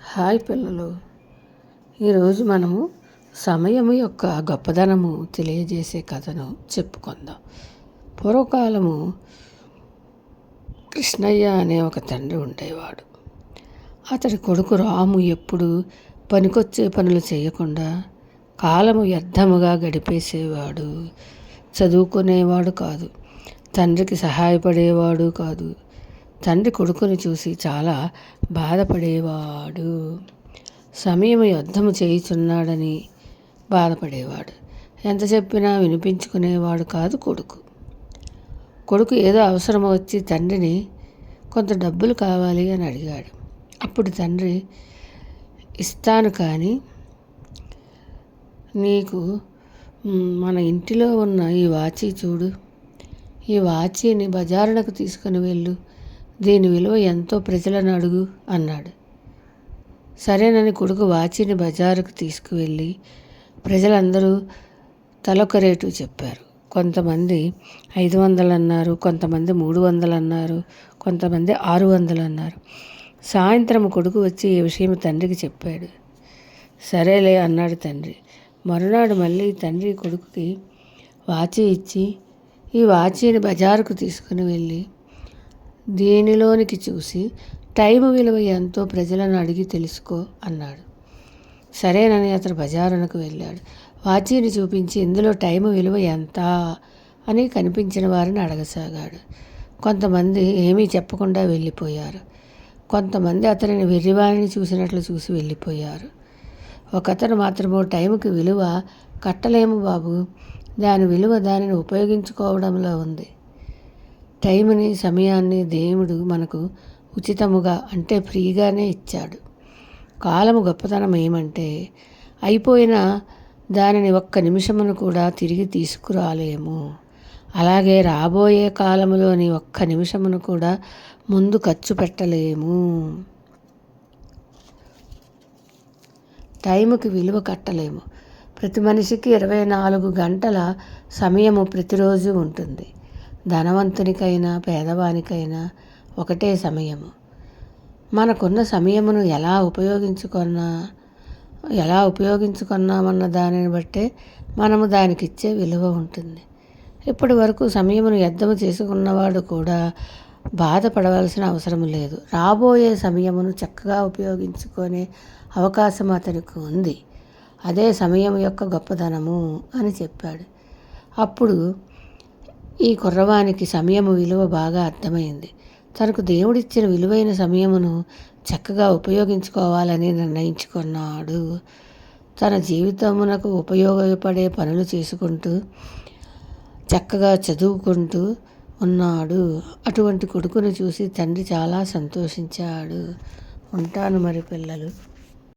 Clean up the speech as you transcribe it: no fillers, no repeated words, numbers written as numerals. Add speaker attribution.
Speaker 1: Hi పిల్లలు, ఈరోజు మనము సమయము యొక్క గొప్పదనము తెలియజేసే కథను చెప్పుకుందాం. పూర్వకాలము కృష్ణయ్య అనే ఒక తండ్రి ఉండేవాడు. అతడి కొడుకు రాము ఎప్పుడు పనికొచ్చే పనులు చేయకుండా కాలము వ్యర్థముగా గడిపేసేవాడు. చదువుకునేవాడు కాదు, తండ్రికి సహాయపడేవాడు కాదు. తండ్రి కొడుకుని చూసి చాలా బాధపడేవాడు. సమయం యుద్ధము చేయుచున్నాడని బాధపడేవాడు. ఎంత చెప్పినా వినిపించుకునేవాడు కాదు కొడుకు ఏదో అవసరం వచ్చి తండ్రిని కొంత డబ్బులు కావాలి అని అడిగాడు. అప్పుడు తండ్రి, ఇస్తాను, కానీ నీకు మన ఇంటిలో ఉన్న ఈ వాచీ చూడు, ఈ వాచీని బజారునకు తీసుకుని వెళ్ళు, దీని విలువ ఎంతో ప్రజలను అడుగు అన్నాడు. సరేనని కొడుకు వాచీని బజారుకు తీసుకువెళ్ళి ప్రజలందరూ తలొక రేటు చెప్పారు. కొంతమంది 500 అన్నారు, కొంతమంది 300 అన్నారు, కొంతమంది 600 అన్నారు. సాయంత్రం కొడుకు వచ్చి ఈ విషయం తండ్రికి చెప్పాడు. సరేలే అన్నాడు తండ్రి. మరునాడు మళ్ళీ తండ్రి కొడుకుకి వాచీ ఇచ్చి, ఈ వాచీని బజారుకు తీసుకుని వెళ్ళి దీనిలోనికి చూసి టైం విలువ ఎంతో ప్రజలను అడిగి తెలుసుకో అన్నాడు. సరేనని అతను బజారునకు వెళ్ళాడు. వాచీని చూపించి ఇందులో టైం విలువ ఎంత అని కనిపించిన వారిని అడగసాగాడు. కొంతమంది ఏమీ చెప్పకుండా వెళ్ళిపోయారు. కొంతమంది అతనిని వెర్రివారిని చూసినట్లు చూసి వెళ్ళిపోయారు. ఒకతను మాత్రము టైంకి విలువ కట్టలేము బాబు, దాని విలువ దానిని ఉపయోగించుకోవడంలో ఉంది. టైంని, సమయాన్ని దేవుడు మనకు ఉచితముగా, అంటే ఫ్రీగానే ఇచ్చాడు. కాలము గొప్పతనం ఏమంటే అయిపోయిన దానిని ఒక్క నిమిషమును కూడా తిరిగి తీసుకురాలేము. అలాగే రాబోయే కాలములోని ఒక్క నిమిషమును కూడా ముందు ఖర్చు పెట్టలేము. టైంకి విలువ కట్టలేము. ప్రతి మనిషికి 24 గంటల సమయము ప్రతిరోజు ఉంటుంది. ధనవంతునికైనా పేదవానికైనా ఒకటే సమయము. మనకున్న సమయమును ఎలా ఉపయోగించుకున్నామన్న దానిని బట్టే మనము దానికి ఇచ్చే విలువ ఉంటుంది. ఇప్పటి వరకు సమయమును వ్యర్థము చేసుకున్నవాడు కూడా బాధపడవలసిన అవసరం లేదు. రాబోయే సమయమును చక్కగా ఉపయోగించుకునే అవకాశం అతనికి ఉంది. అదే సమయం యొక్క గొప్పదనము అని చెప్పాడు. అప్పుడు ఈ కుర్రవానికి సమయము విలువ బాగా అర్థమైంది. తనకు దేవుడిచ్చిన విలువైన సమయమును చక్కగా ఉపయోగించుకోవాలని నిర్ణయించుకున్నాడు. తన జీవితమునకు ఉపయోగపడే పనులు చేసుకుంటూ చక్కగా చదువుకుంటూ ఉన్నాడు. అటువంటి కొడుకును చూసి తండ్రి చాలా సంతోషించాడు. ఉంటాను మరి పిల్లలు.